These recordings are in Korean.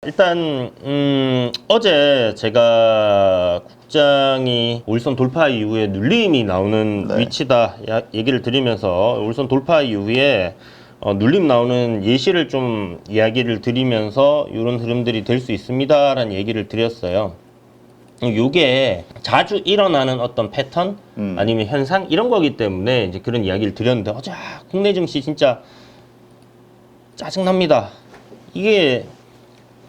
일단 어제 제가 국장이 5일선 돌파 이후에 눌림이 나오는 위치다 얘기를 드리면서 5일선 돌파 이후에 눌림 나오는 예시를 좀 이야기를 드리면서 이런 흐름들이 될 수 있습니다 라는 얘기를 드렸어요. 요게 자주 일어나는 어떤 패턴 아니면 현상 이런 거기 때문에 이제 그런 이야기를 드렸는데 어제 국내 증시 진짜 짜증납니다. 이게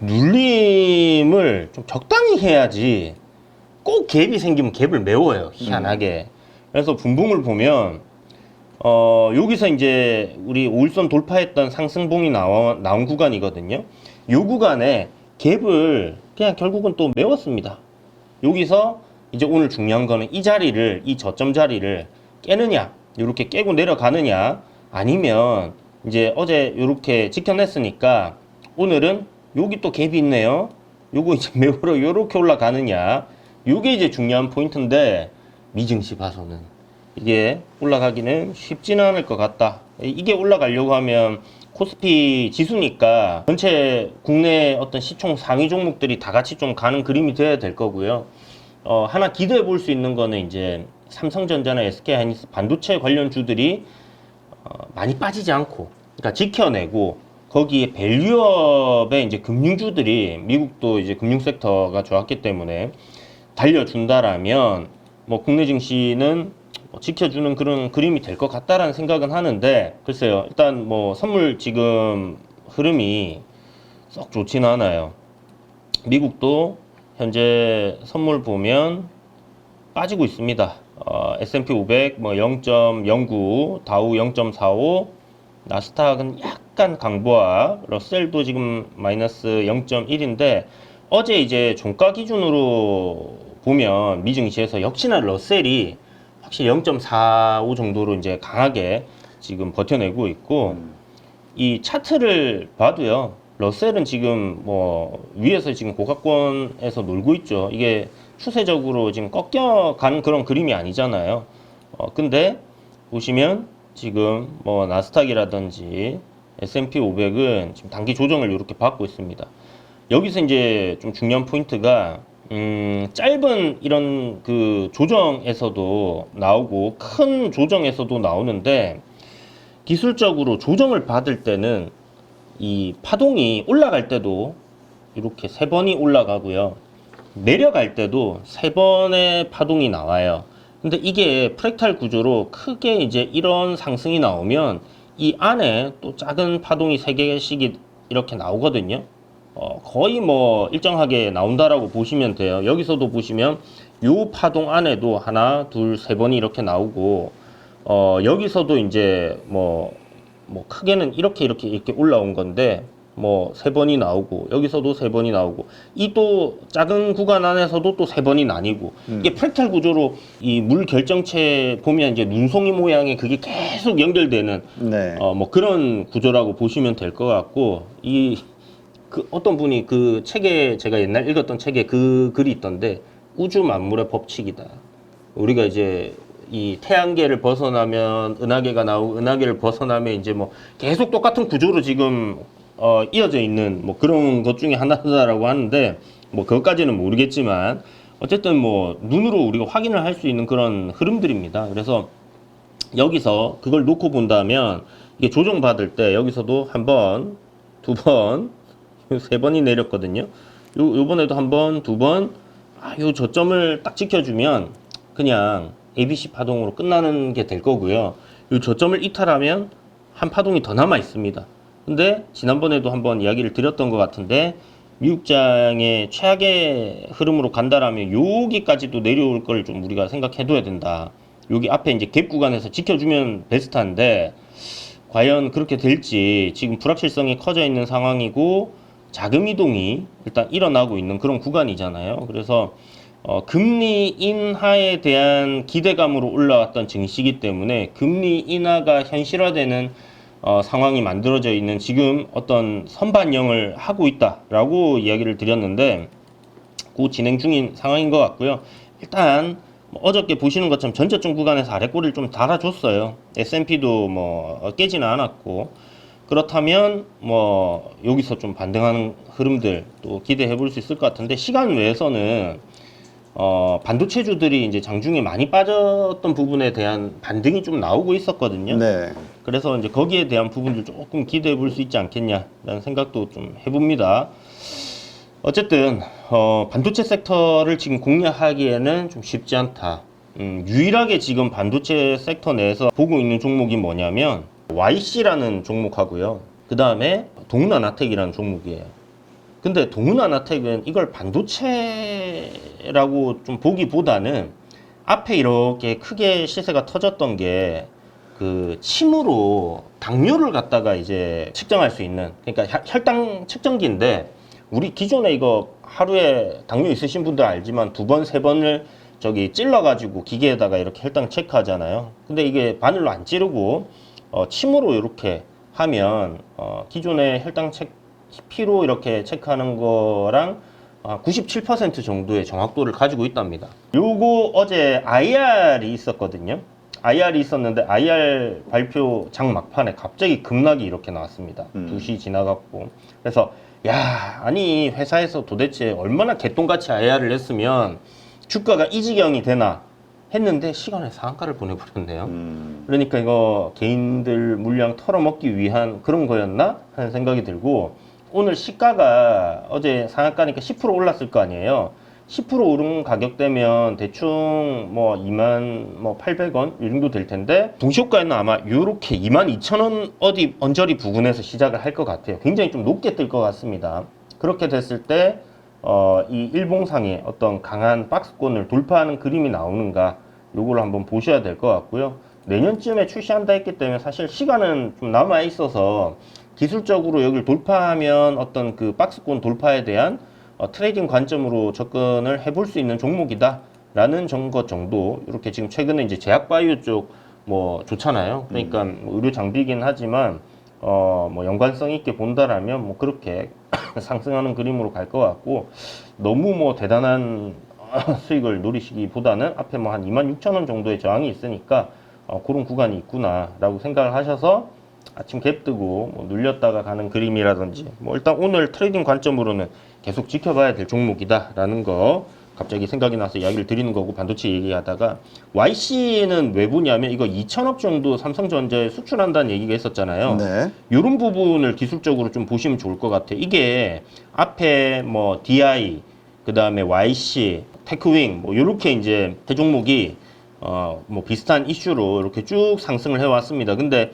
눌림을 좀 적당히 해야지 꼭 갭이 생기면 갭을 메워요, 희한하게. 그래서 분봉을 보면 여기서 이제 우리 5일선 돌파했던 상승봉이 나온 구간이거든요. 요 구간에 갭을 그냥 결국은 또 메웠습니다. 여기서 이제 오늘 중요한 거는 이 자리를, 이 저점 자리를 깨느냐, 이렇게 깨고 내려가느냐, 아니면 이제 어제 이렇게 지켜냈으니까 오늘은 여기 또 갭이 있네요. 요거 이제 매우러 요렇게 올라가느냐. 요게 이제 중요한 포인트인데, 미증시 봐서는 이게 올라가기는 쉽지는 않을 것 같다. 이게 올라가려고 하면 코스피 지수니까 전체 국내 어떤 시총 상위 종목들이 다 같이 좀 가는 그림이 돼야 될 거고요. 하나 기대해 볼 수 있는 거는 이제 삼성전자나 SK하이닉스 반도체 관련주들이 많이 빠지지 않고, 그러니까 지켜내고, 거기에 밸류업의 이제 금융주들이, 미국도 이제 금융 섹터가 좋았기 때문에 달려준다라면 뭐 국내 증시는 지켜주는 그런 그림이 될 것 같다라는 생각은 하는데, 글쎄요, 일단 뭐 선물 지금 흐름이 썩 좋지는 않아요. 미국도 현재 선물 보면 빠지고 있습니다. S&P 500 뭐 0.09, 다우 0.45, 나스닥은 약간 강보와, 러셀도 지금 마이너스 0.1인데 어제 이제 종가 기준으로 보면 미증시에서 역시나 러셀이 확실히 0.45 정도로 이제 강하게 지금 버텨내고 있고, 이 차트를 봐도요, 러셀은 지금 뭐 위에서 지금 고가권에서 놀고 있죠. 이게 추세적으로 지금 꺾여가는 그런 그림이 아니잖아요. 근데 보시면 지금 뭐 나스닥이라든지 S&P 500은 지금 단기 조정을 이렇게 받고 있습니다. 여기서 이제 좀 중요한 포인트가 짧은 이런 그 조정에서도 나오고 큰 조정에서도 나오는데, 기술적으로 조정을 받을 때는 이 파동이 올라갈 때도 이렇게 3번이 올라가고요, 내려갈 때도 3번의 파동이 나와요. 근데 이게 프랙탈 구조로 크게 이제 이런 상승이 나오면 이 안에 또 작은 파동이 3개씩 이렇게 나오거든요. 거의 뭐 일정하게 나온다라고 보시면 돼요. 여기서도 보시면 요 파동 안에도 하나, 둘, 3번이 이렇게 나오고, 여기서도 이제 뭐 크게는 이렇게 올라온 건데, 뭐 3번이 나오고, 여기서도 3번이 나오고, 이 또 작은 구간 안에서도 또 3번이 나뉘고, 이게 프랙탈 구조로 이 물 결정체 보면 이제 눈송이 모양의 그게 계속 연결되는 뭐 그런 구조라고 보시면 될 것 같고, 그 어떤 분이 그 책에, 제가 옛날 읽었던 책에 그 글이 있던데, 우주 만물의 법칙이다. 우리가 이제 이 태양계를 벗어나면 은하계가 나오고, 은하계를 벗어나면 이제 뭐 계속 똑같은 구조로 지금 이어져 있는 뭐 그런 것 중에 하나다라고 하는데, 뭐 그것까지는 모르겠지만 어쨌든 뭐 눈으로 우리가 확인을 할 수 있는 그런 흐름들입니다. 그래서 여기서 그걸 놓고 본다면 이게 조정받을 때 여기서도 한 번, 두 번, 3번이 내렸거든요. 요번에도 한 번, 두 번, 요 저점을 딱 지켜주면 그냥 ABC 파동으로 끝나는 게 될 거고요. 요 저점을 이탈하면 한 파동이 더 남아 있습니다. 근데 지난번에도 한번 이야기를 드렸던 것 같은데, 미국장의 최악의 흐름으로 간다라면 여기까지도 내려올 걸 좀 우리가 생각해 둬야 된다. 여기 앞에 이제 갭 구간에서 지켜주면 베스트한데, 과연 그렇게 될지 지금 불확실성이 커져 있는 상황이고, 자금 이동이 일단 일어나고 있는 그런 구간이잖아요. 그래서 금리 인하에 대한 기대감으로 올라왔던 증시이기 때문에 금리 인하가 현실화되는 상황이 만들어져 있는 지금 어떤 선반영을 하고 있다라고 이야기를 드렸는데, 그 진행 중인 상황인 것 같고요. 일단 어저께 보시는 것처럼 전저점 구간에서 아래 꼬리를 좀 달아줬어요. S&P도 뭐 깨지는 않았고, 그렇다면 뭐 여기서 좀 반등하는 흐름들 또 기대해 볼 수 있을 것 같은데, 시간 외에서는 반도체주들이 이제 장중에 많이 빠졌던 부분에 대한 반등이 좀 나오고 있었거든요. 네. 그래서 이제 거기에 대한 부분들 조금 기대해 볼 수 있지 않겠냐라는 생각도 좀 해봅니다. 어쨌든 반도체 섹터를 지금 공략하기에는 좀 쉽지 않다. 유일하게 지금 반도체 섹터 내에서 보고 있는 종목이 뭐냐면 YC라는 종목하고요. 그 다음에 동훈아나텍이라는 종목이에요. 근데 동훈아나텍은 이걸 반도체라고 좀 보기보다는 앞에 이렇게 크게 시세가 터졌던 게 그 침으로 당뇨를 갖다가 이제 측정할 수 있는, 그러니까 혈당 측정기인데, 우리 기존에 이거 하루에 당뇨 있으신 분들 알지만 2번, 3번을 저기 찔러가지고 기계에다가 이렇게 혈당 체크하잖아요. 근데 이게 바늘로 안 찌르고 침으로 이렇게 하면 기존의 혈당 피로 이렇게 체크하는 거랑 97% 정도의 정확도를 가지고 있답니다. 요거 어제 IR이 있었거든요. IR이 있었는데 IR 발표 장 막판에 갑자기 급락이 이렇게 나왔습니다. 2시 지나갔고. 그래서 야, 아니 회사에서 도대체 얼마나 개똥같이 IR을 했으면 주가가 이 지경이 되나 했는데 시간에 상한가를 보내버렸네요. 그러니까 이거 개인들 물량 털어먹기 위한 그런 거였나 하는 생각이 들고, 오늘 시가가 어제 상한가니까 10% 올랐을 거 아니에요. 10% 오른 가격대면 대충 뭐 28,000원 이 정도 될 텐데, 동시효과에는 아마 요렇게 22,000원 어디 언저리 부근에서 시작을 할 것 같아요. 굉장히 좀 높게 뜰 것 같습니다. 그렇게 됐을 때 이 일봉상의 어떤 강한 박스권을 돌파하는 그림이 나오는가, 요걸 한번 보셔야 될 것 같고요. 내년쯤에 출시한다 했기 때문에 사실 시간은 좀 남아 있어서 기술적으로 여기를 돌파하면 어떤 그 박스권 돌파에 대한 트레이딩 관점으로 접근을 해볼 수 있는 종목이다 라는 것 정도. 이렇게 지금 최근에 이제 제약바이오 쪽 뭐 좋잖아요. 그러니까 뭐 의료 장비이긴 하지만 뭐 연관성 있게 본다라면 뭐 그렇게 상승하는 그림으로 갈 것 같고, 너무 뭐 대단한 수익을 노리시기보다는 앞에 뭐 한 26,000원 정도의 저항이 있으니까 그런 구간이 있구나 라고 생각을 하셔서 아침 갭 뜨고 뭐 눌렸다가 가는 그림이라든지, 뭐 일단 오늘 트레이딩 관점으로는 계속 지켜봐야 될 종목이다 라는 거 갑자기 생각이 나서 이야기를 드리는 거고, 반도체 얘기하다가 YC는 왜 보냐면 이거 2,000억 정도 삼성전자에 수출한다는 얘기가 있었잖아요. 네. 이런 부분을 기술적으로 좀 보시면 좋을 것 같아요. 이게 앞에 뭐 DI, 그 다음에 YC, 테크윙 뭐 이렇게 이제 대종목이 뭐 비슷한 이슈로 이렇게 쭉 상승을 해왔습니다. 근데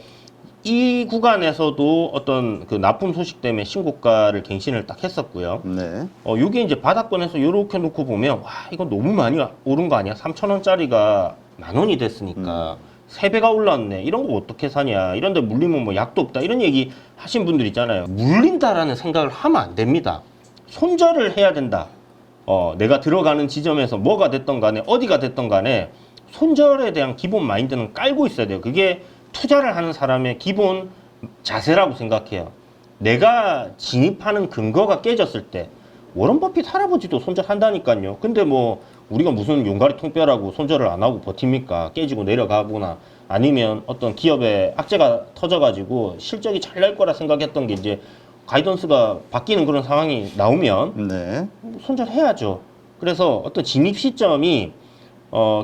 이 구간에서도 어떤 그 납품 소식 때문에 신고가를 갱신을 딱 했었고요. 네. 요게 이제 바닥권에서 요렇게 놓고 보면, 와, 이거 너무 많이 오른 거 아니야? 3,000원짜리가 10,000원이 됐으니까 3배가 올랐네. 이런 거 어떻게 사냐? 이런데 물리면 뭐 약도 없다. 이런 얘기 하신 분들 있잖아요. 물린다라는 생각을 하면 안 됩니다. 손절을 해야 된다. 내가 들어가는 지점에서 뭐가 됐던 간에, 어디가 됐던 간에 손절에 대한 기본 마인드는 깔고 있어야 돼요. 그게 투자를 하는 사람의 기본 자세라고 생각해요. 내가 진입하는 근거가 깨졌을 때, 워런 버핏 할아버지도 손절한다니까요. 근데 뭐 우리가 무슨 용가리 통뼈라고 손절을 안 하고 버팁니까? 깨지고 내려가거나 아니면 어떤 기업의 악재가 터져가지고 실적이 잘 날 거라 생각했던 게 이제 가이던스가 바뀌는 그런 상황이 나오면 네. 손절해야죠. 그래서 어떤 진입 시점이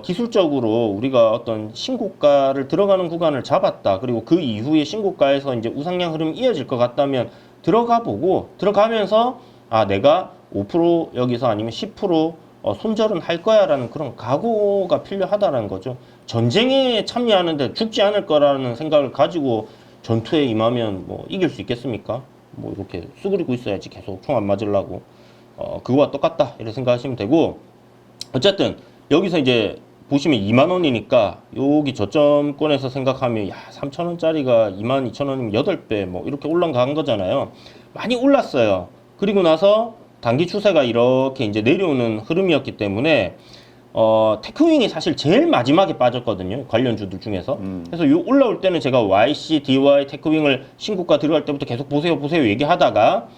기술적으로 우리가 어떤 신고가를 들어가는 구간을 잡았다. 그리고 그 이후에 신고가에서 이제 우상향 흐름이 이어질 것 같다면 들어가 보고, 들어가면서 아, 내가 5% 여기서 아니면 10% 손절은 할 거야 라는 그런 각오가 필요하다는 거죠. 전쟁에 참여하는데 죽지 않을 거라는 생각을 가지고 전투에 임하면 뭐 이길 수 있겠습니까? 뭐 이렇게 쑥그리고 있어야지 계속 총 안 맞으려고. 그거와 똑같다 이렇게 생각하시면 되고, 어쨌든 여기서 이제 보시면 20,000원이니까 여기 저점권에서 생각하면 야, 3,000원짜리가 22,000원이면 8배 뭐 이렇게 올라간 거잖아요. 많이 올랐어요. 그리고 나서 단기 추세가 이렇게 이제 내려오는 흐름이었기 때문에 테크윙이 사실 제일 마지막에 빠졌거든요. 관련주들 중에서. 그래서 요 올라올 때는 제가 YC, DY, 테크윙을 신고가 들어갈 때부터 계속 보세요 얘기하다가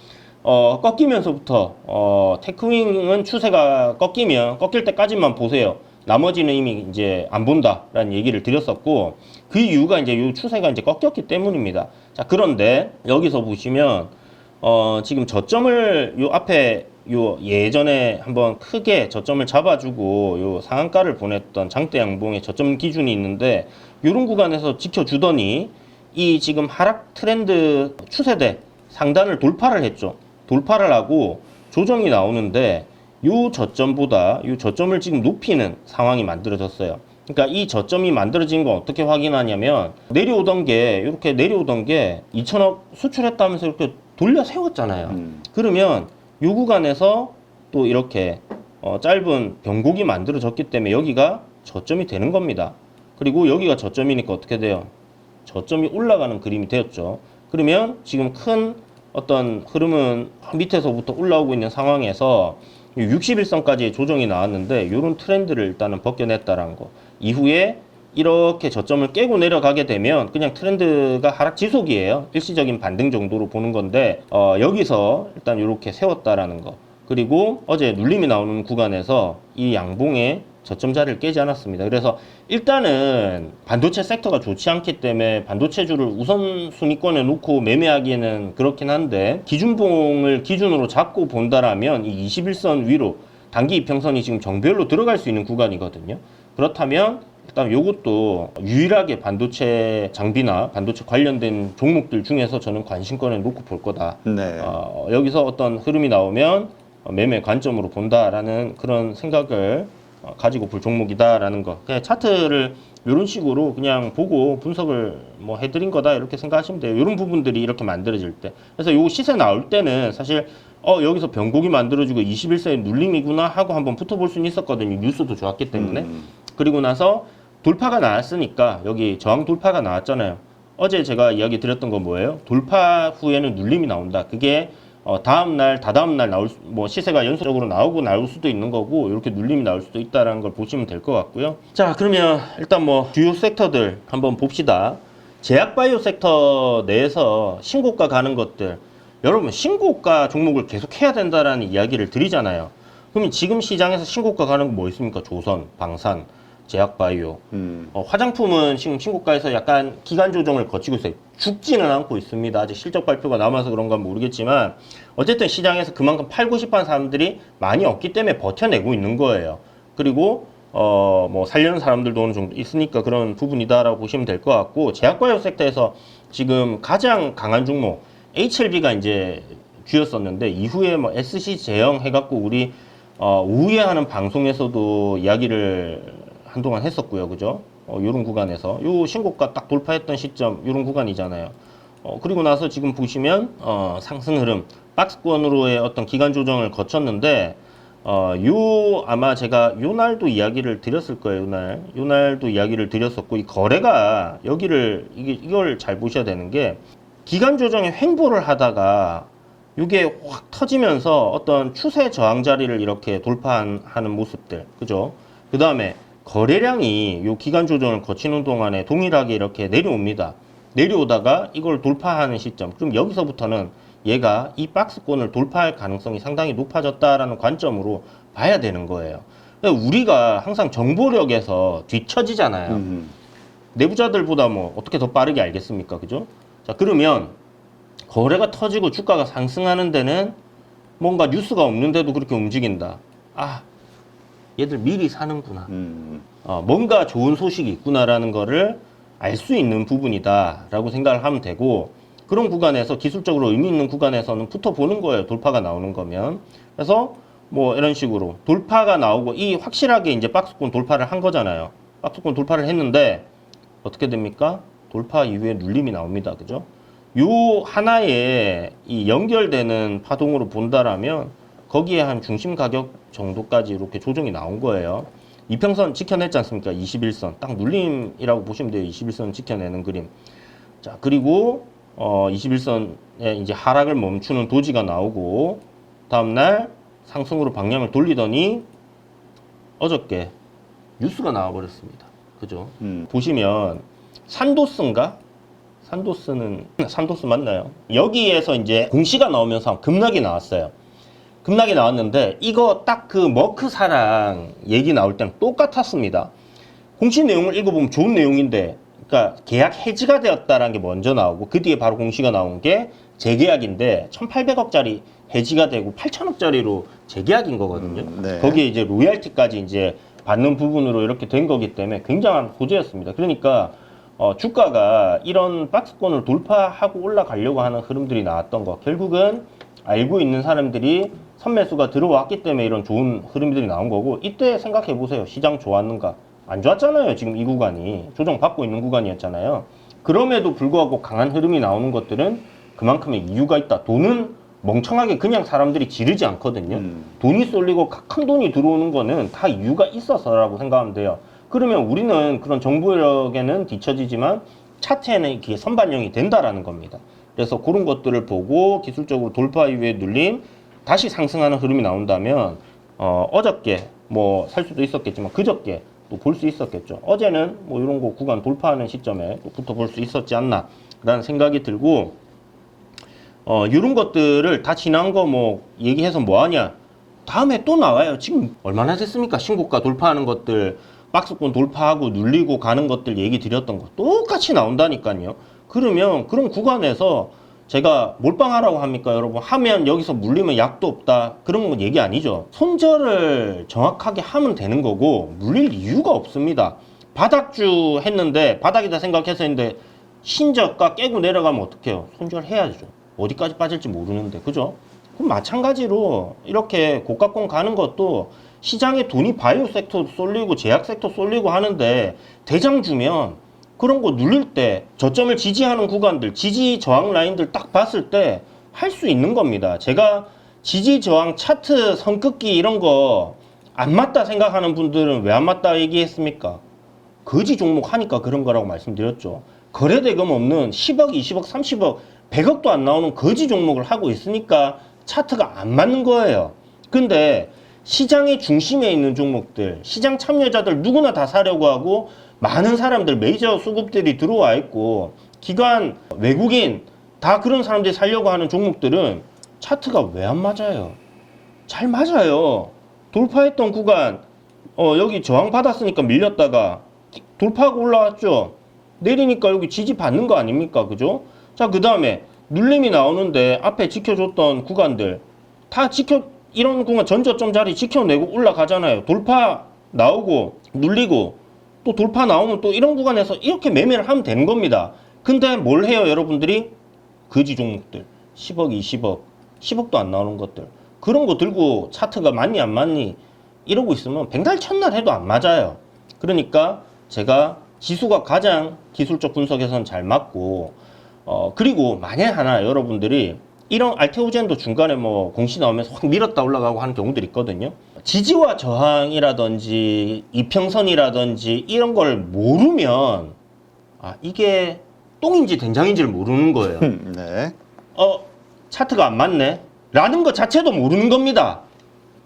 꺾이면서부터 테크윙은 추세가 꺾이면 꺾일 때까지만 보세요. 나머지는 이미 이제 안 본다라는 얘기를 드렸었고, 그 이유가 이제 이 추세가 이제 꺾였기 때문입니다. 자, 그런데 여기서 보시면 지금 저점을 요 앞에 요 예전에 한번 크게 저점을 잡아주고 요 상한가를 보냈던 장대 양봉의 저점 기준이 있는데, 요런 구간에서 지켜주더니 이 지금 하락 트렌드 추세대 상단을 돌파를 했죠. 돌파를 하고 조정이 나오는데, 요 저점보다 요 저점을 지금 높이는 상황이 만들어졌어요. 그러니까 이 저점이 만들어진 거 어떻게 확인하냐면, 내려오던 게 이렇게 내려오던 게 2천억 수출했다면서 이렇게 돌려 세웠잖아요. 그러면 요 구간에서 또 이렇게 짧은 변곡이 만들어졌기 때문에 여기가 저점이 되는 겁니다. 그리고 여기가 저점이니까 어떻게 돼요? 저점이 올라가는 그림이 되었죠. 그러면 지금 큰 어떤 흐름은 밑에서부터 올라오고 있는 상황에서 61선까지의 조정이 나왔는데, 이런 트렌드를 일단은 벗겨냈다라는 거. 이후에 이렇게 저점을 깨고 내려가게 되면 그냥 트렌드가 하락 지속이에요. 일시적인 반등 정도로 보는 건데, 여기서 일단 이렇게 세웠다라는 거. 그리고 어제 눌림이 나오는 구간에서 이 양봉의 저점 자리를 깨지 않았습니다. 그래서 일단은 반도체 섹터가 좋지 않기 때문에 반도체주를 우선순위권에 놓고 매매하기에는 그렇긴 한데, 기준봉을 기준으로 잡고 본다라면 이 21선 위로 단기 이평선이 지금 정배열로 들어갈 수 있는 구간이거든요. 그렇다면 일단 요것도 유일하게 반도체 장비나 반도체 관련된 종목들 중에서 저는 관심권에 놓고 볼 거다. 네. 여기서 어떤 흐름이 나오면 매매 관점으로 본다라는 그런 생각을 가지고 볼 종목이다라는 거. 그냥 차트를 이런 식으로 그냥 보고 분석을 뭐 해드린 거다 이렇게 생각하시면 돼요. 이런 부분들이 이렇게 만들어질 때. 그래서 요 시세 나올 때는 사실 여기서 변곡이 만들어지고 21세의 눌림이구나 하고 한번 붙어볼 수는 있었거든요. 뉴스도 좋았기 때문에. 그리고 나서 돌파가 나왔으니까, 여기 저항 돌파가 나왔잖아요. 어제 제가 이야기 드렸던 건 뭐예요? 돌파 후에는 눌림이 나온다. 그게 다음날, 다다음날 뭐 시세가 연속적으로 나올 수도 있는 거고, 이렇게 눌림이 나올 수도 있다는 걸 보시면 될 것 같고요. 자, 그러면 일단 뭐 주요 섹터들 한번 봅시다. 제약바이오 섹터 내에서 신고가 가는 것들, 여러분 신고가 종목을 계속 해야 된다라는 이야기를 드리잖아요. 그러면 지금 시장에서 신고가 가는 거 뭐 있습니까? 조선, 방산, 제약바이오. 화장품은 지금 신고가에서 약간 기간 조정을 거치고 있어요. 죽지는 않고 있습니다. 아직 실적 발표가 남아서 그런가 모르겠지만, 어쨌든 시장에서 그만큼 팔고 싶어 하는 사람들이 많이 없기 때문에 버텨내고 있는 거예요. 그리고 뭐 살려는 사람들도 어느 정도 있으니까 그런 부분이다라고 보시면 될 것 같고, 제약바이오 섹터에서 지금 가장 강한 종목 HLB가 이제 쥐었었는데, 이후에 뭐 SC 제형 해갖고 우리 오후에 하는 방송에서도 이야기를 한동안 했었고요. 그죠? 요런 구간에서 요 신고가 딱 돌파했던 시점 요런 구간이잖아요. 그리고 나서 지금 보시면 상승 흐름 박스권으로의 어떤 기간 조정을 거쳤는데, 요 아마 제가 요 날도 이야기를 드렸을 거예요. 요 날도 이야기를 드렸었고, 이 거래가 여기를 이걸 잘 보셔야 되는 게, 기간 조정에 횡보를 하다가 이게 확 터지면서 어떤 추세 저항 자리를 이렇게 돌파하는 모습들, 그죠? 그 다음에 거래량이 요 기간 조정을 거치는 동안에 동일하게 이렇게 내려옵니다. 내려오다가 이걸 돌파하는 시점, 그럼 여기서부터는 얘가 이 박스권을 돌파할 가능성이 상당히 높아졌다라는 관점으로 봐야 되는 거예요. 우리가 항상 정보력에서 뒤처지잖아요. 내부자들보다 뭐 어떻게 더 빠르게 알겠습니까? 그죠? 자, 그러면 거래가 터지고 주가가 상승하는 데는 뭔가 뉴스가 없는데도 그렇게 움직인다. 얘들 미리 사는구나. 뭔가 좋은 소식이 있구나라는 거를 알 수 있는 부분이다라고 생각을 하면 되고, 그런 구간에서 기술적으로 의미 있는 구간에서는 붙어보는 거예요. 돌파가 나오는 거면. 그래서 뭐 이런 식으로 돌파가 나오고, 이 확실하게 이제 박스권 돌파를 한 거잖아요. 박스권 돌파를 했는데 어떻게 됩니까? 돌파 이후에 눌림이 나옵니다. 그죠? 요 하나의 이 연결되는 파동으로 본다라면 거기에 한 중심 가격 정도까지 이렇게 조정이 나온 거예요. 이평선 지켜냈지 않습니까? 21선. 딱 눌림이라고 보시면 돼요. 21선 지켜내는 그림. 자, 그리고 21선에 이제 하락을 멈추는 도지가 나오고, 다음날 상승으로 방향을 돌리더니 어저께 뉴스가 나와버렸습니다. 그죠? 보시면 산도스인가? 산도스 맞나요? 여기에서 이제 공시가 나오면서 급락이 나왔어요. 급락이 나왔는데 이거 딱 그 머크 사랑 얘기 나올 때는 똑같았습니다. 공시 내용을 읽어보면 좋은 내용인데, 그러니까 계약 해지가 되었다라는 게 먼저 나오고 그 뒤에 바로 공시가 나온 게 재계약인데 1,800억짜리 해지가 되고 8,000억짜리로 재계약인 거거든요. 네. 거기에 이제 로얄티까지 이제 받는 부분으로 이렇게 된 거기 때문에 굉장한 호재였습니다. 그러니까 주가가 이런 박스권을 돌파하고 올라가려고 하는 흐름들이 나왔던 거, 결국은 알고 있는 사람들이 선매수가 들어왔기 때문에 이런 좋은 흐름들이 나온 거고, 이때 생각해 보세요. 시장 좋았는가? 안 좋았잖아요. 지금 이 구간이 조정받고 있는 구간이었잖아요. 그럼에도 불구하고 강한 흐름이 나오는 것들은 그만큼의 이유가 있다. 돈은 멍청하게 그냥 사람들이 지르지 않거든요. 돈이 쏠리고 큰 돈이 들어오는 거는 다 이유가 있어서라고 생각하면 돼요. 그러면 우리는 그런 정보력에는 뒤처지지만 차트에는 이게 선반영이 된다라는 겁니다. 그래서 그런 것들을 보고 기술적으로 돌파 이후에 눌림, 다시 상승하는 흐름이 나온다면 어저께 뭐 살 수도 있었겠지만 그저께 또 볼 수 있었겠죠. 어제는 뭐 이런 거 구간 돌파하는 시점에 또 붙어볼 수 있었지 않나 라는 생각이 들고, 이런 것들을 다 지난 거 뭐 얘기해서 뭐하냐, 다음에 또 나와요. 지금 얼마나 됐습니까? 신고가 돌파하는 것들, 박스권 돌파하고 눌리고 가는 것들 얘기 드렸던 거 똑같이 나온다니까요. 그러면 그런 구간에서 제가 몰빵하라고 합니까? 여러분, 하면 여기서 물리면 약도 없다, 그런 건 얘기 아니죠. 손절을 정확하게 하면 되는 거고 물릴 이유가 없습니다. 바닥주 했는데, 바닥이다 생각해서 했는데 신저가 깨고 내려가면 어떡해요? 손절해야죠. 어디까지 빠질지 모르는데, 그죠? 그럼 마찬가지로 이렇게 고가권 가는 것도 시장에 돈이 바이오 섹터 쏠리고 제약 섹터 쏠리고 하는데, 대장 주면 그런 거 누릴 때 저점을 지지하는 구간들, 지지 저항 라인들 딱 봤을 때 할 수 있는 겁니다. 제가 지지 저항 차트 선긋기 이런 거 안 맞다 생각하는 분들은 왜 안 맞다 얘기했습니까? 거지 종목 하니까 그런 거라고 말씀드렸죠. 거래대금 없는 10억, 20억, 30억, 100억도 안 나오는 거지 종목을 하고 있으니까 차트가 안 맞는 거예요. 근데 시장의 중심에 있는 종목들, 시장 참여자들 누구나 다 사려고 하고 많은 사람들, 메이저 수급들이 들어와 있고 기관, 외국인 다 그런 사람들이 살려고 하는 종목들은 차트가 왜 안 맞아요? 잘 맞아요. 돌파했던 구간, 여기 저항 받았으니까 밀렸다가 돌파하고 올라왔죠. 내리니까 여기 지지 받는 거 아닙니까? 그죠? 자, 그 다음에 눌림이 나오는데 앞에 지켜줬던 구간들 다 이런 구간 전저점 자리 지켜내고 올라가잖아요. 돌파 나오고 눌리고 또 돌파 나오면 또 이런 구간에서 이렇게 매매를 하면 되는 겁니다. 근데 뭘 해요, 여러분들이? 거지 종목들 10억, 20억, 10억도 안 나오는 것들, 그런 거 들고 차트가 맞니 안 맞니 이러고 있으면 백날 첫날 해도 안 맞아요. 그러니까 제가 지수가 가장 기술적 분석에서는 잘 맞고, 그리고 만약 하나 여러분들이 이런 알테오젠도 중간에 뭐 공시 나오면서 확 밀었다 올라가고 하는 경우들이 있거든요. 지지와 저항이라든지 이평선이라든지 이런 걸 모르면 이게 똥인지 된장인지를 모르는 거예요. 네. 차트가 안 맞네 라는 것 자체도 모르는 겁니다.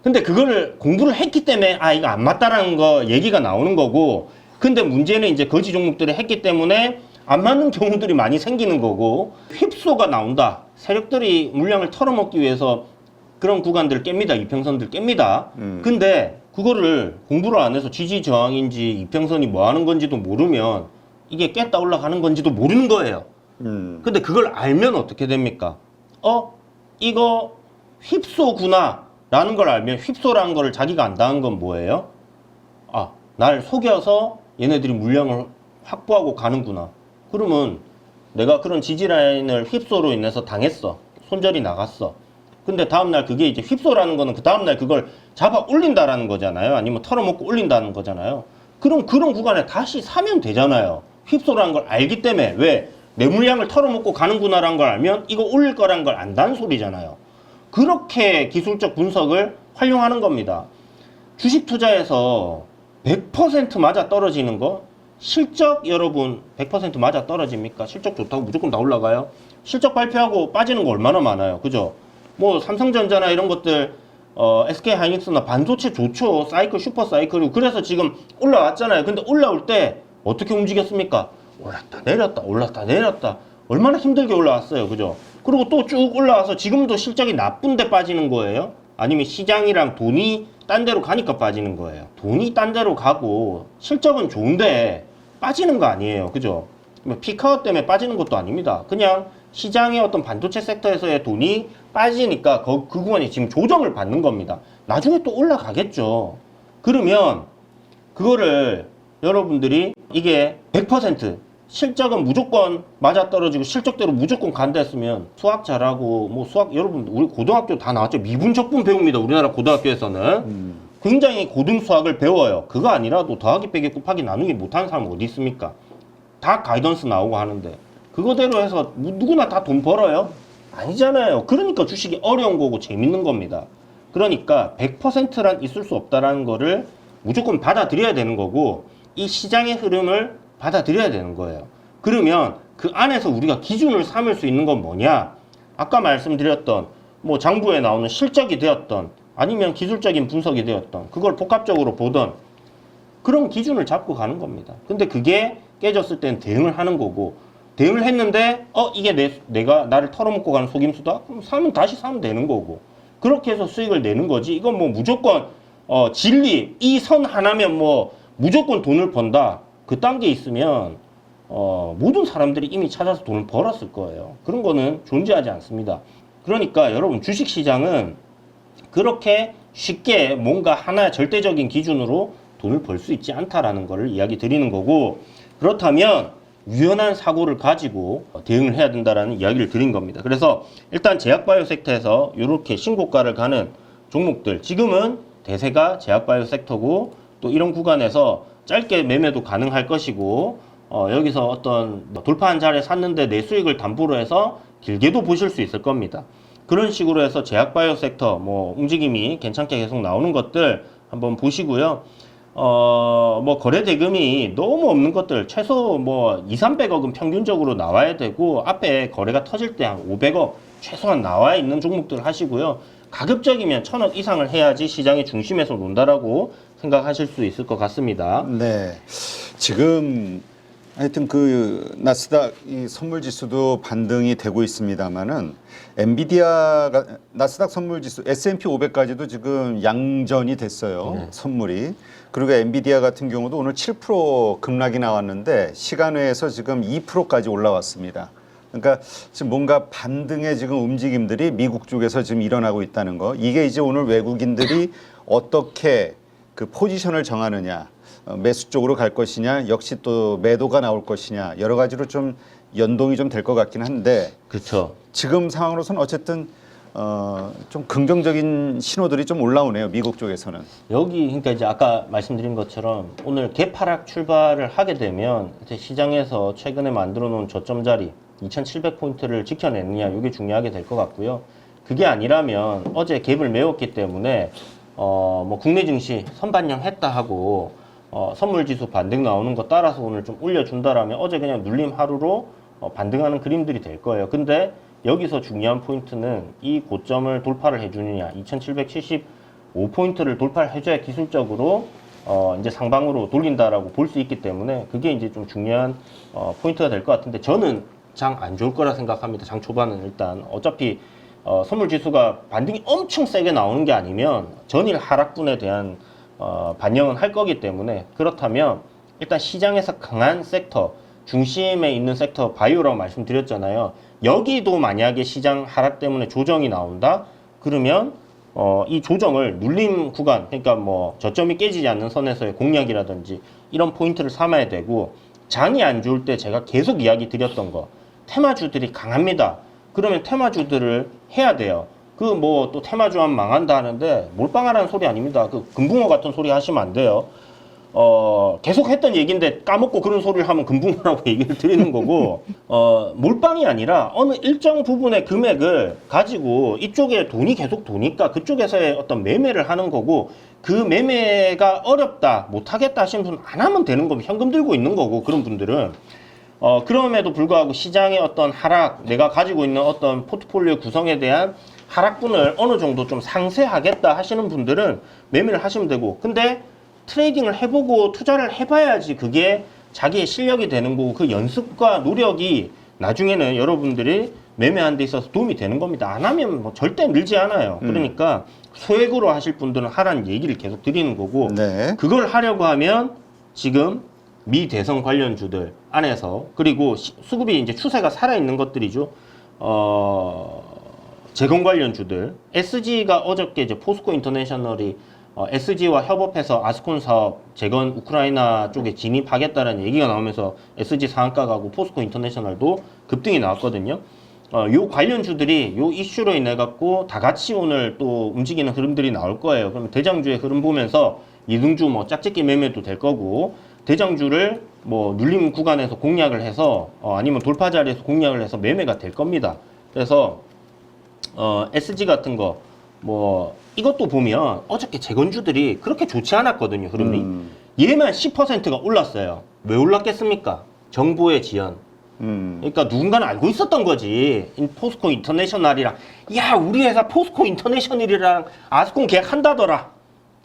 근데 그거를 공부를 했기 때문에 이거 안 맞다라는 거 얘기가 나오는 거고, 근데 문제는 이제 거지 종목들이 했기 때문에 안 맞는 경우들이 많이 생기는 거고, 휩소가 나온다. 세력들이 물량을 털어먹기 위해서 그런 구간들을 깹니다. 이평선들 깹니다. 근데 그거를 공부를 안 해서 지지 저항인지 이평선이 뭐 하는 건지도 모르면 이게 깼다 올라가는 건지도 모르는 거예요. 근데 그걸 알면 어떻게 됩니까? 이거 휩소구나 라는 걸 알면, 휩소라는 걸 자기가 안다는 건 뭐예요? 날 속여서 얘네들이 물량을 확보하고 가는구나. 그러면 내가 그런 지지라인을 휩소로 인해서 당했어. 손절이 나갔어. 근데 다음날 그게 이제 휩소라는 거는 그 다음날 그걸 잡아 올린다라는 거잖아요. 아니면 털어먹고 올린다는 거잖아요. 그럼 그런 구간에 다시 사면 되잖아요. 휩소라는 걸 알기 때문에. 왜? 내 물량을 털어먹고 가는구나라는 걸 알면 이거 올릴 거란 걸 안다는 소리잖아요. 그렇게 기술적 분석을 활용하는 겁니다. 주식 투자에서 100% 맞아 떨어지는 거, 실적 여러분 100% 맞아 떨어집니까? 실적 좋다고 무조건 다 올라가요? 실적 발표하고 빠지는 거 얼마나 많아요. 그죠? 뭐 삼성전자나 이런 것들, SK하이닉스나 반도체 좋죠. 사이클, 슈퍼 사이클이고. 그래서 지금 올라왔잖아요. 근데 올라올 때 어떻게 움직였습니까? 올랐다 내렸다 올랐다 내렸다. 얼마나 힘들게 올라왔어요. 그죠? 그리고 또 쭉 올라와서 지금도 실적이 나쁜데 빠지는 거예요. 아니면 시장이랑 돈이 딴 데로 가니까 빠지는 거예요. 돈이 딴 데로 가고 실적은 좋은데 빠지는 거 아니에요. 그죠? 피크아웃 때문에 빠지는 것도 아닙니다. 그냥 시장의 어떤 반도체 섹터에서의 돈이 빠지니까 그 구간이 지금 조정을 받는 겁니다. 나중에 또 올라가겠죠. 그러면 그거를 여러분들이 이게 100% 실적은 무조건 맞아떨어지고 실적대로 무조건 간다 했으면 수학 잘하고 뭐 수학 여러분 우리 고등학교 다 나왔죠. 미분적분 배웁니다. 우리나라 고등학교에서는 굉장히 고등 수학을 배워요. 그거 아니라도 더하기 빼기 곱하기 나누기 못하는 사람 어디 있습니까? 다 가이던스 나오고 하는데 그거대로 해서 누구나 다 돈 벌어요? 아니잖아요. 그러니까 주식이 어려운 거고 재밌는 겁니다. 그러니까 100%란 있을 수 없다라는 거를 무조건 받아들여야 되는 거고 이 시장의 흐름을 받아들여야 되는 거예요. 그러면 그 안에서 우리가 기준을 삼을 수 있는 건 뭐냐? 아까 말씀드렸던 뭐 장부에 나오는 실적이 되었던 아니면 기술적인 분석이 되었던 그걸 복합적으로 보던 그런 기준을 잡고 가는 겁니다. 근데 그게 깨졌을 땐 대응을 하는 거고 대응을 했는데 이게 내가 나를 털어먹고 가는 속임수다? 그럼 사면 다시 사면 되는 거고 그렇게 해서 수익을 내는 거지. 이건 뭐 무조건 진리 이 선 하나면 뭐 무조건 돈을 번다. 그딴 게 있으면 모든 사람들이 이미 찾아서 돈을 벌었을 거예요. 그런 거는 존재하지 않습니다. 그러니까 여러분 주식시장은 그렇게 쉽게 뭔가 하나의 절대적인 기준으로 돈을 벌 수 있지 않다라는 것을 이야기 드리는 거고 그렇다면 유연한 사고를 가지고 대응을 해야 된다라는 이야기를 드린 겁니다. 그래서 일단 제약바이오 섹터에서 이렇게 신고가를 가는 종목들 지금은 대세가 제약바이오 섹터고 또 이런 구간에서 짧게 매매도 가능할 것이고 여기서 어떤 돌파한 자리에 샀는데 내 수익을 담보로 해서 길게도 보실 수 있을 겁니다. 그런 식으로 해서 제약바이오 섹터 뭐 움직임이 괜찮게 계속 나오는 것들 한번 보시고요. 뭐 거래 대금이 너무 없는 것들 최소 뭐 200~300억은 평균적으로 나와야 되고 앞에 거래가 터질 때 한 500억 최소한 나와 있는 종목들 하시고요. 가급적이면 1000억 이상을 해야지 시장의 중심에서 논다라고 생각하실 수 있을 것 같습니다. 네. 지금 하여튼 그 나스닥 이 선물 지수도 반등이 되고 있습니다만은 엔비디아가 나스닥 선물 지수 S&P 500까지도 지금 양전이 됐어요. 네. 선물이. 그리고 엔비디아 같은 경우도 오늘 7% 급락이 나왔는데 시간외에서 지금 2%까지 올라왔습니다. 그러니까 지금 뭔가 반등의 지금 움직임들이 미국 쪽에서 지금 일어나고 있다는 거. 이게 이제 오늘 외국인들이 어떻게 그 포지션을 정하느냐, 매수 쪽으로 갈 것이냐, 역시 또 매도가 나올 것이냐 여러 가지로 좀 연동이 좀 될 것 같긴 한데. 그렇죠. 지금 상황으로서는 어쨌든 좀 긍정적인 신호들이 좀 올라오네요. 미국 쪽에서는. 여기 그러니까 이제 아까 말씀드린 것처럼 오늘 개파락 출발을 하게 되면 시장에서 최근에 만들어 놓은 저점 자리 2,700포인트를 지켜내느냐 이게 중요하게 될 것 같고요. 그게 아니라면 어제 갭을 메웠기 때문에 뭐 국내 증시 선반영했다 하고 선물 지수 반등 나오는 거 따라서 오늘 좀 올려준다라면 어제 그냥 눌림 하루로 반등하는 그림들이 될 거예요. 근데 여기서 중요한 포인트는 이 고점을 돌파를 해주느냐 2,775포인트를 돌파를 해줘야 기술적으로 이제 상방으로 돌린다라고 볼 수 있기 때문에 그게 이제 좀 중요한 포인트가 될 것 같은데 저는 장 안 좋을 거라 생각합니다. 장 초반은 일단 어차피 선물 지수가 반등이 엄청 세게 나오는 게 아니면 전일 하락분에 대한 반영은 할 거기 때문에 그렇다면 일단 시장에서 강한 섹터 중심에 있는 섹터 바이오라고 말씀드렸잖아요. 여기도 만약에 시장 하락 때문에 조정이 나온다? 그러면 이 조정을 눌림 구간 그러니까 뭐 저점이 깨지지 않는 선에서의 공략이라든지 이런 포인트를 삼아야 되고 장이 안 좋을 때 제가 계속 이야기 드렸던 거 테마주들이 강합니다. 그러면 테마주들을 해야 돼요. 그 뭐 또 테마주 하면 망한다 하는데 몰빵하라는 소리 아닙니다. 그 금붕어 같은 소리 하시면 안 돼요. 계속 했던 얘기인데 까먹고 그런 소리를 하면 금붕어라고 얘기를 드리는 거고 몰빵이 아니라 어느 일정 부분의 금액을 가지고 이쪽에 돈이 계속 도니까 그쪽에서의 어떤 매매를 하는 거고 그 매매가 어렵다 못하겠다 하시는 분은 안 하면 되는 거고 현금 들고 있는 거고 그런 분들은 그럼에도 불구하고 시장의 어떤 하락 내가 가지고 있는 어떤 포트폴리오 구성에 대한 하락분을 어느 정도 좀 상쇄하겠다 하시는 분들은 매매를 하시면 되고 근데 트레이딩을 해보고 투자를 해봐야지 그게 자기의 실력이 되는 거고 그 연습과 노력이 나중에는 여러분들이 매매하는 데 있어서 도움이 되는 겁니다. 안 하면 뭐 절대 늘지 않아요. 그러니까 소액으로 하실 분들은 하라는 얘기를 계속 드리는 거고 네. 그걸 하려고 하면 지금 미 대선 관련주들 안에서 그리고 수급이 이제 추세가 살아있는 것들이죠. 재건 관련주들 SG가 어저께 이제 포스코 인터내셔널이 SG와 협업해서 아스콘 사업 재건 우크라이나 쪽에 진입하겠다라는 얘기가 나오면서 SG 상한가 가고 포스코 인터내셔널도 급등이 나왔거든요. 요 관련주들이 요 이슈로 인해 갖고 다 같이 오늘 또 움직이는 흐름들이 나올 거예요. 그러면 대장주의 흐름 보면서 이등주 뭐 짝짓기 매매도 될 거고 대장주를 뭐 눌림 구간에서 공략을 해서 아니면 돌파 자리에서 공략을 해서 매매가 될 겁니다. 그래서 SG 같은 거 뭐 이것도 보면 어저께 재건주들이 그렇게 좋지 않았거든요. 흐름이. 얘만 10%가 올랐어요. 왜 올랐겠습니까? 정부의 지연. 그러니까 누군가는 알고 있었던 거지. 포스코 인터내셔널이랑 야 우리 회사 포스코 인터내셔널이랑 아스콘 계약한다더라.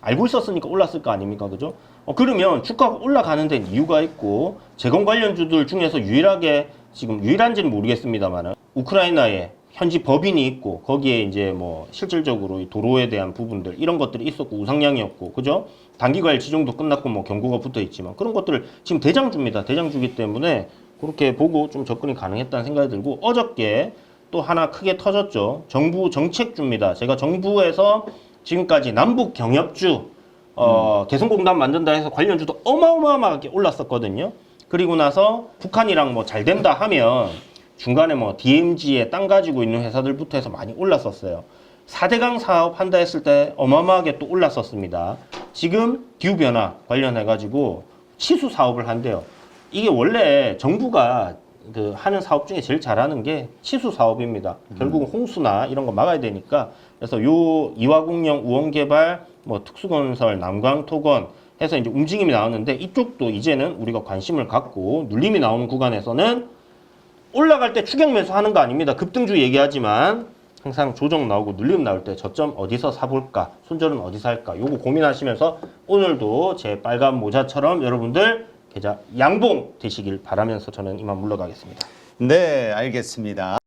알고 있었으니까 올랐을 거 아닙니까, 그죠? 그러면 주가가 올라가는 데는 이유가 있고 재건 관련주들 중에서 유일하게 지금 유일한지는 모르겠습니다만은 우크라이나에 현지 법인이 있고 거기에 이제 뭐 실질적으로 이 도로에 대한 부분들 이런 것들이 있었고 우상향이었고 그죠? 단기과일 지정도 끝났고 뭐 경고가 붙어 있지만 그런 것들을 지금 대장주입니다. 대장주기 때문에 그렇게 보고 좀 접근이 가능했다는 생각이 들고 어저께 또 하나 크게 터졌죠. 정부 정책주입니다. 제가 정부에서 지금까지 남북 경협주 개성공단 만든다 해서 관련주도 어마어마하게 올랐었거든요. 그리고 나서 북한이랑 뭐 잘 된다 하면 중간에 뭐 DMZ에 땅 가지고 있는 회사들부터 해서 많이 올랐었어요. 4대강 사업 한다 했을 때 어마어마하게 또 올랐었습니다. 지금 기후변화 관련해가지고 치수 사업을 한대요. 이게 원래 정부가 그 하는 사업 중에 제일 잘하는 게 치수 사업입니다. 결국은 홍수나 이런 거 막아야 되니까 그래서 요 이화공영 우원개발 뭐 특수건설 남광토건 해서 이제 움직임이 나오는데 이쪽도 이제는 우리가 관심을 갖고 눌림이 나오는 구간에서는 올라갈 때 추격 매수하는 거 아닙니다. 급등주 얘기하지만 항상 조정 나오고 눌림 나올 때 저점 어디서 사볼까? 손절은 어디서 할까? 요거 고민하시면서 오늘도 제 빨간 모자처럼 여러분들 계좌 양봉 되시길 바라면서 저는 이만 물러가겠습니다. 네, 알겠습니다.